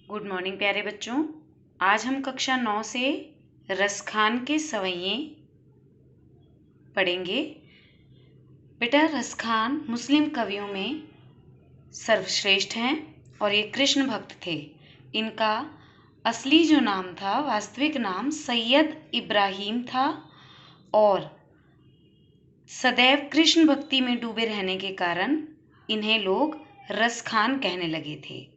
Good morning प्यारे बच्चों। आज हम कक्षा 9 से रसखान के सवैये पढ़ेंगे। बेटा, रसखान मुस्लिम कवियों में सर्वश्रेष्ठ हैं और ये कृष्ण भक्त थे। इनका असली जो नाम था, वास्तविक नाम सैयद इब्राहिम था और सदैव कृष्ण भक्ति में डूबे रहने के कारण इन्हें लोग रसखान कहने लगे थे।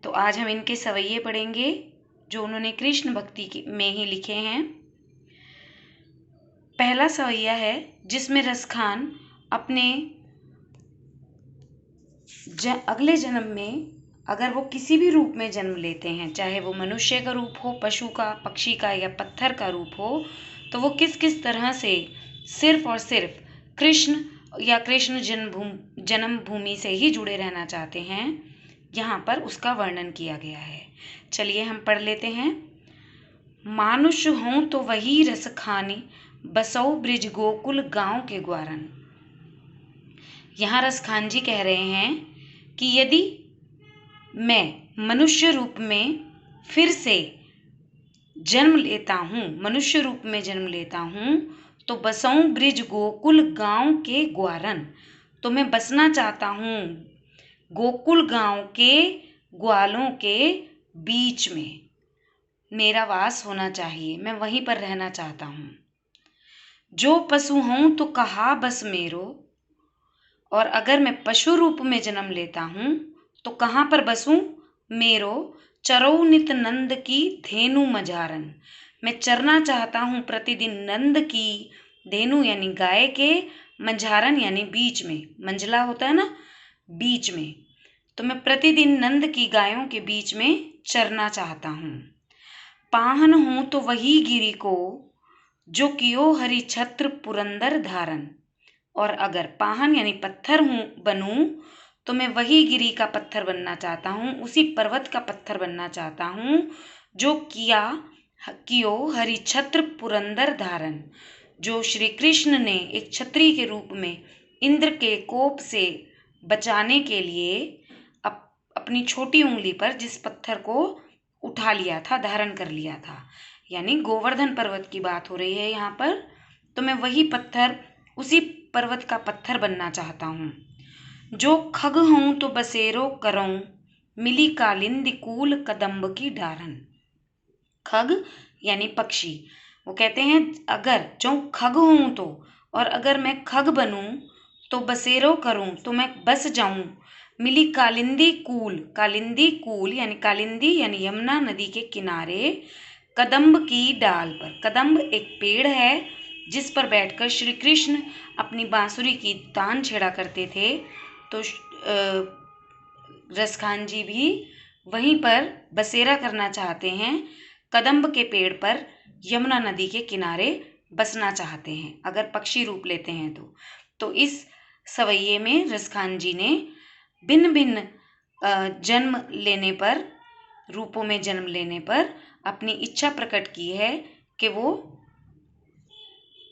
तो आज हम इनके सवैये पढ़ेंगे जो उन्होंने कृष्ण भक्ति में ही लिखे हैं। पहला सवैया है जिसमें रसखान अपने अगले जन्म में अगर वो किसी भी रूप में जन्म लेते हैं, चाहे वो मनुष्य का रूप हो, पशु का, पक्षी का या पत्थर का रूप हो, तो वो किस किस तरह से सिर्फ और सिर्फ कृष्ण या कृष्ण जन्मभूमि से ही जुड़े रहना चाहते हैं, यहाँ पर उसका वर्णन किया गया है। चलिए हम पढ़ लेते हैं। मानुष हों तो वही रस खानी, बसौ ब्रिज गोकुल गांव के ग्वारन। यहाँ रसखान जी कह रहे हैं कि यदि मैं मनुष्य रूप में फिर से जन्म लेता हूँ, मनुष्य रूप में जन्म लेता हूँ, तो बसौ ब्रिज गोकुल गांव के ग्वारन, तो मैं बसना चाहता हूँ गोकुल गांव के ग्वालों के बीच में। मेरा वास होना चाहिए, मैं वहीं पर रहना चाहता हूँ। जो पशु हूँ तो कहा बस मेरो, और अगर मैं पशु रूप में जन्म लेता हूँ तो कहाँ पर बसूं? मेरो चरौ नित नंद की धेनु मझारन, मैं चरना चाहता हूँ प्रतिदिन नंद की धेनु यानी गाय के, मझारन यानी बीच में, मंझला होता है ना, बीच में। तो मैं प्रतिदिन नंद की गायों के बीच में चरना चाहता हूँ। पाहन हूँ तो वही गिरी को, जो कियो हरि छत्र पुरंदर धारन, और अगर पाहन यानी पत्थर बनूं तो मैं वही गिरी का पत्थर बनना चाहता हूँ, उसी पर्वत का पत्थर बनना चाहता हूँ जो कियो हरि छत्र पुरंदर धारन, जो श्री कृष्ण ने एक छत्री के रूप में इंद्र के कोप से बचाने के लिए अपनी छोटी उंगली पर जिस पत्थर को उठा लिया था, धारण कर लिया था, यानी गोवर्धन पर्वत की बात हो रही है यहाँ पर। तो मैं वही पत्थर, उसी पर्वत का पत्थर बनना चाहता हूँ। जो खग हूँ तो बसेरो करऊँ, मिली कालिंदी कूल कदम्ब की डारन। खग यानी पक्षी। वो कहते हैं अगर जो खग हूँ तो, और अगर मैं खग बनूं तो बसेरो करूं तो मैं बस जाऊं, मिली कालिंदी कूल यानी कालिंदी यानी यमुना नदी के किनारे, कदम्ब की डाल पर। कदम्ब एक पेड़ है जिस पर बैठकर श्री कृष्ण अपनी बांसुरी की तान छेड़ा करते थे। तो रसखान जी भी वहीं पर बसेरा करना चाहते हैं, कदम्ब के पेड़ पर यमुना नदी के किनारे बसना चाहते हैं अगर पक्षी रूप लेते हैं तो इस सवैये में रसखान जी ने भिन्न भिन्न जन्म लेने पर, रूपों में जन्म लेने पर अपनी इच्छा प्रकट की है कि वो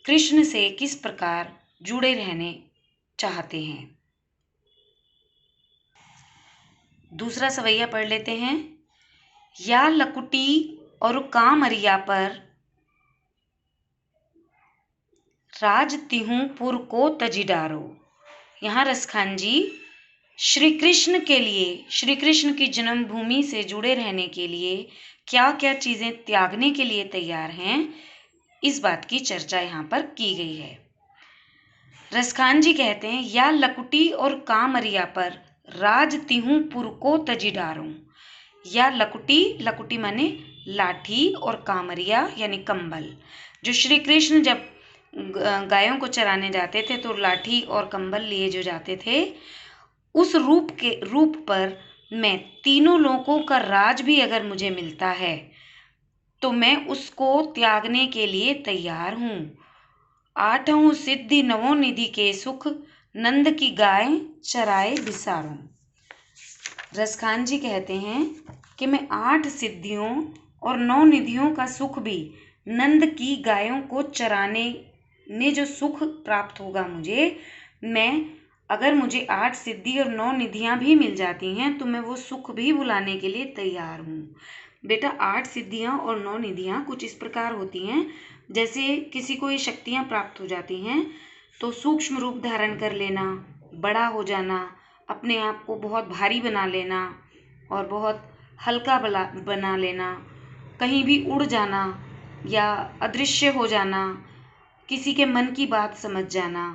कृष्ण से किस प्रकार जुड़े रहने चाहते हैं। दूसरा सवैया पढ़ लेते हैं। या लकुटी और कामरिया पर, राज तिहूं पुर को तजी डारो। यहाँ रसखान जी श्री कृष्ण के लिए, श्री कृष्ण की जन्मभूमि से जुड़े रहने के लिए क्या क्या चीजें त्यागने के लिए तैयार हैं, इस बात की चर्चा यहाँ पर की गई है। रसखान जी कहते हैं या लकुटी और कामरिया पर राज तिहूं पुर को तजी डारो। या लकुटी माने लाठी, और कामरिया यानी कंबल। जो श्री कृष्ण जब गायों को चराने जाते थे तो लाठी और कंबल लिए जो जाते थे, उस रूप पर मैं तीनों लोगों का राज भी अगर मुझे मिलता है तो मैं उसको त्यागने के लिए तैयार हूँ। आठों सिद्धि नवों निधि के सुख, नंद की गाय चराए बिसारूं। रसखान जी कहते हैं कि मैं 8 सिद्धियों और 9 निधियों का सुख भी, नंद की गायों को चराने में जो सुख प्राप्त होगा मुझे, मैं अगर मुझे 8 सिद्धि और 9 निधियां भी मिल जाती हैं तो मैं वो सुख भी बुलाने के लिए तैयार हूँ। बेटा 8 सिद्धियां और 9 निधियां कुछ इस प्रकार होती हैं, जैसे किसी को ये शक्तियां प्राप्त हो जाती हैं तो सूक्ष्म रूप धारण कर लेना, बड़ा हो जाना, अपने आप को बहुत भारी बना लेना और बहुत हल्का बना लेना, कहीं भी उड़ जाना या अदृश्य हो जाना, किसी के मन की बात समझ जाना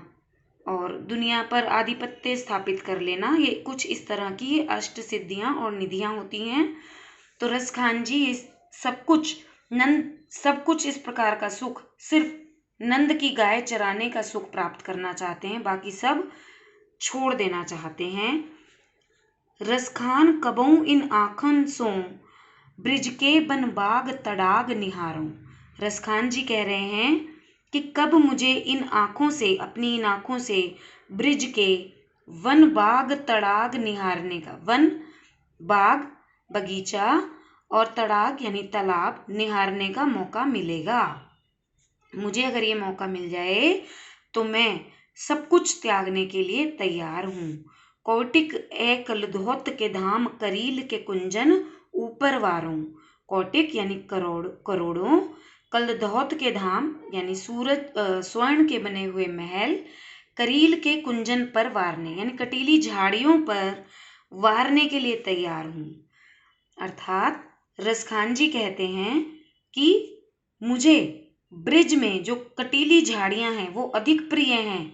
और दुनिया पर आधिपत्य स्थापित कर लेना, ये कुछ इस तरह की अष्ट सिद्धियां और निधियां होती हैं। तो रसखान जी इस सब कुछ इस प्रकार का सुख सिर्फ नंद की गाय चराने का सुख प्राप्त करना चाहते हैं, बाकी सब छोड़ देना चाहते हैं। रसखान कबहू इन आँखन सो ब्रिज के बन बाग तड़ाग निहारों। रसखान जी कह रहे हैं कि कब मुझे इन आँखों से, अपनी इन आँखों से ब्रिज के वन बाग तड़ाग निहारने का, वन बाग बगीचा और तड़ाग यानी तालाब निहारने का मौका मिलेगा। मुझे अगर ये मौका मिल जाए तो मैं सब कुछ त्यागने के लिए तैयार हूँ। कौटिक ए कलधौत के धाम करील के कुंजन ऊपर वारों। कौटिक यानी करोड़ों, कलधौत के धाम यानी स्वर्ण के बने हुए महल, करील के कुंजन पर वारने यानी कटीली झाड़ियों पर वारने के लिए तैयार हूँ। अर्थात रसखान जी कहते हैं कि मुझे ब्रिज में जो कटीली झाड़ियां हैं वो अधिक प्रिय हैं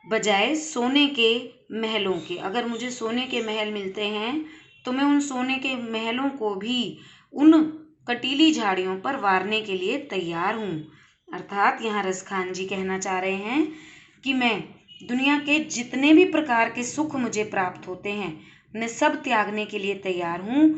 बजाय सोने के महलों के। अगर मुझे सोने के महल मिलते हैं तो मैं उन सोने के महलों को भी उन कटीली झाड़ियों पर वारने के लिए तैयार हूँ। अर्थात यहाँ रसखान जी कहना चाह रहे हैं कि मैं दुनिया के जितने भी प्रकार के सुख मुझे प्राप्त होते हैं मैं सब त्यागने के लिए तैयार हूँ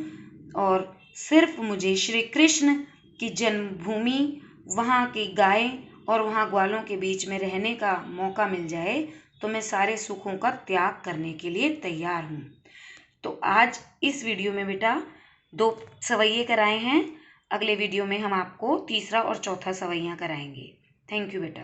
और सिर्फ मुझे श्री कृष्ण की जन्मभूमि, वहाँ की गाय और वहाँ ग्वालों के बीच में रहने का मौका मिल जाए तो मैं सारे सुखों का त्याग करने के लिए तैयार हूँ। तो आज इस वीडियो में बेटा 2 सवैये कराए हैं, अगले वीडियो में हम आपको तीसरा और चौथा सवैया कराएंगे। थैंक यू बेटा।